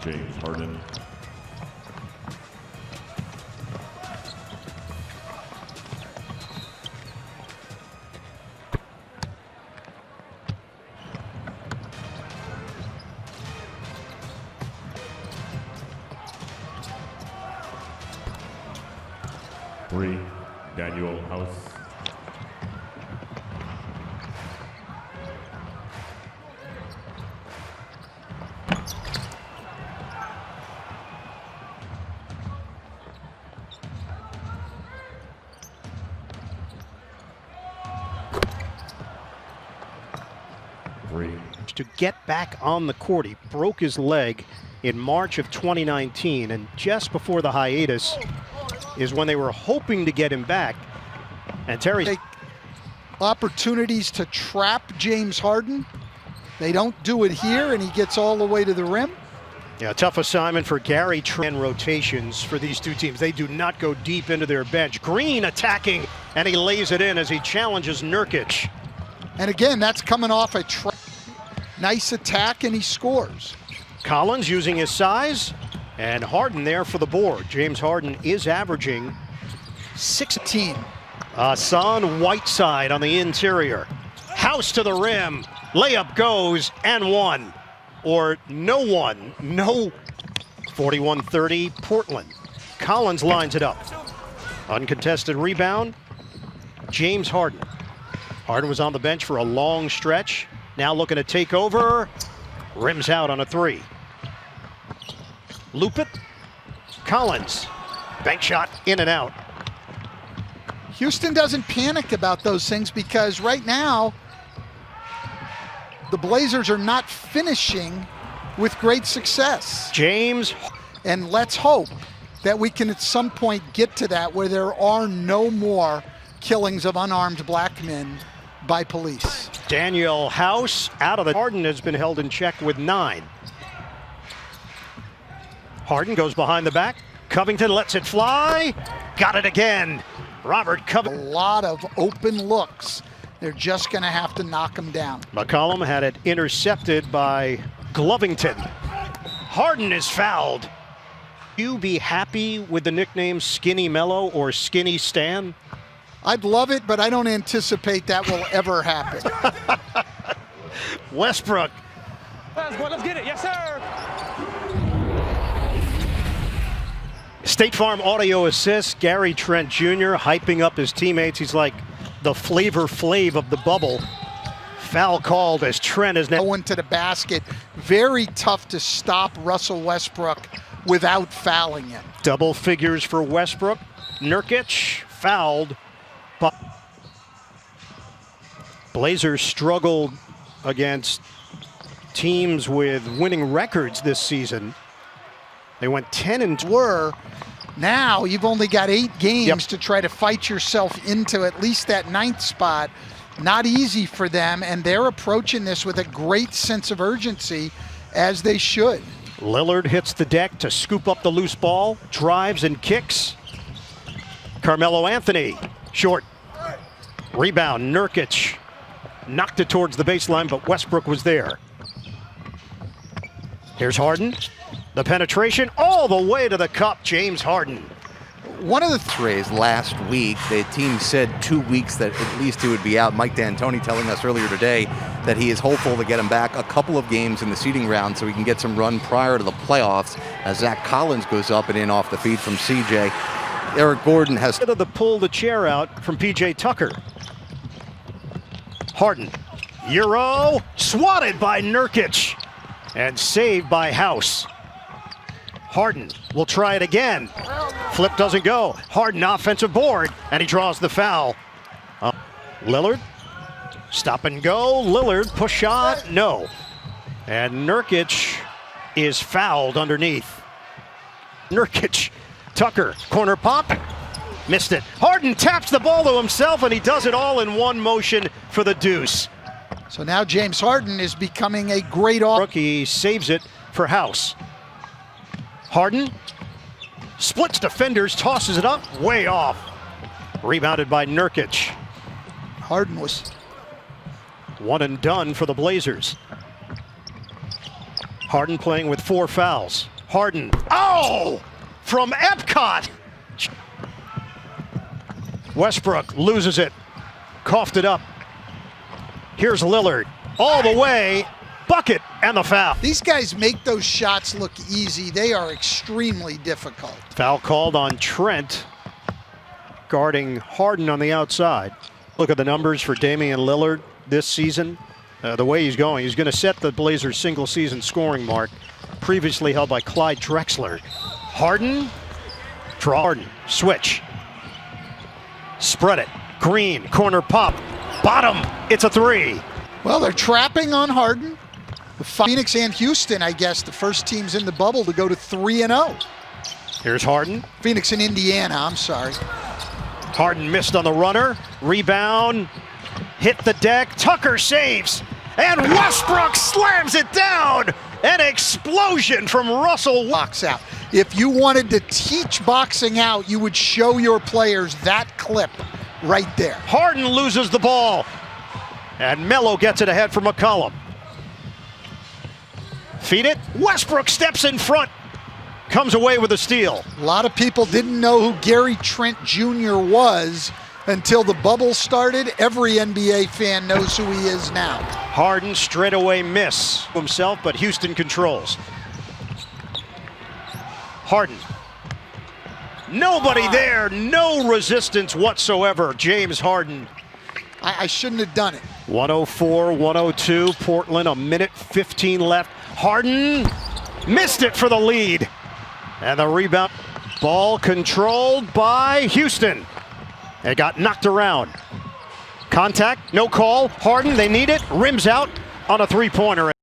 James Harden. Three, Daniel House. To get back on the court. He broke his leg in March of 2019, and just before the hiatus is when they were hoping to get him back. And Terry, take opportunities to trap James Harden. They don't do it here, and he gets all the way to the rim. Yeah, tough assignment for Gary Trent. Rotations for these two teams. They do not go deep into their bench. Green attacking, and he lays it in as he challenges Nurkic. And again, that's coming off a nice attack, and he scores. Collins using his size, and Harden there for the board. James Harden is averaging 16. Hassan Whiteside on the interior. House to the rim. Layup goes and one. Or no one. No. 41-30 Portland. Collins lines it up. Uncontested rebound. James Harden. Harden was on the bench for a long stretch. Now looking to take over. Rims out on a three. Loop it. Collins. Bank shot in and out. Houston doesn't panic about those things because right now the Blazers are not finishing with great success. James. And let's hope that we can at some point get to that where there are no more killings of unarmed black men by police. Daniel House out of the. Harden has been held in check with 9. Harden goes behind the back. Covington lets it fly. Got it again. Robert Covington. A lot of open looks. They're just going to have to knock him down. McCollum had it intercepted by Glovington. Harden is fouled. You be happy with the nickname Skinny Mello or Skinny Stan? I'd love it, but I don't anticipate that will ever happen. Westbrook. Let's get it. Yes, sir. State Farm Audio Assist. Gary Trent Jr. hyping up his teammates. He's like the Flavor Flav of the bubble. Foul called as Trent is now going to the basket. Very tough to stop Russell Westbrook without fouling him. Double figures for Westbrook. Nurkic fouled. But Blazers struggled against teams with winning records this season. They went 10 and 2. Now you've only got 8 games to try to fight yourself into at least that 9th spot. Not easy for them, and they're approaching this with a great sense of urgency, as they should. Lillard hits the deck to scoop up the loose ball, drives and kicks. Carmelo Anthony, short. Rebound, Nurkic knocked it towards the baseline, but Westbrook was there. Here's Harden. The penetration all the way to the cup, James Harden. One of the rays last week, the team said 2 weeks that at least he would be out. Mike D'Antoni telling us earlier today that he is hopeful to get him back a couple of games in the seeding round so he can get some run prior to the playoffs as Zach Collins goes up and in off the feed from CJ. Eric Gordon has to pull the chair out from PJ Tucker. Harden, Euro, swatted by Nurkic and saved by House. Harden will try it again. Flip doesn't go. Harden offensive board, and he draws the foul. Lillard, stop and go. Lillard, push shot, no. And Nurkic is fouled underneath. Nurkic, Tucker, corner pop, missed it. Harden taps the ball to himself, and he does it all in one motion for the deuce. So now James Harden is becoming a great rookie. Saves it for House. Harden splits defenders, tosses it up, way off. Rebounded by Nurkic. Harden was one and done for the Blazers. Harden playing with 4 fouls. Harden. Oh! From Epcot! Westbrook loses it. Coughed it up. Here's Lillard. All the way. Bucket and the foul. These guys make those shots look easy. They are extremely difficult. Foul called on Trent, guarding Harden on the outside. Look at the numbers for Damian Lillard this season. The way he's going to set the Blazers' single-season scoring mark, previously held by Clyde Drexler. Harden, draw Harden, switch. Spread it, Green, corner pop, bottom, it's a three. Well, they're trapping on Harden. Phoenix and Houston, I guess, the first teams in the bubble to go to 3-0. Here's Harden. Phoenix and Indiana, I'm sorry. Harden missed on the runner. Rebound. Hit the deck. Tucker saves. And Westbrook slams it down. An explosion from Russell. Box out. If you wanted to teach boxing out, you would show your players that clip right there. Harden loses the ball. And Melo gets it ahead for McCollum. Feed it. Westbrook steps in front. Comes away with a steal. A lot of people didn't know who Gary Trent Jr. was until the bubble started. Every NBA fan knows who he is now. Harden straightaway miss himself, but Houston controls. Harden. Nobody there, no resistance whatsoever. James Harden. I shouldn't have done it. 104-102, Portland, a minute 15 left. Harden missed it for the lead. And the rebound, ball controlled by Houston. It got knocked around. Contact, no call. Harden, they need it, rims out on a three-pointer.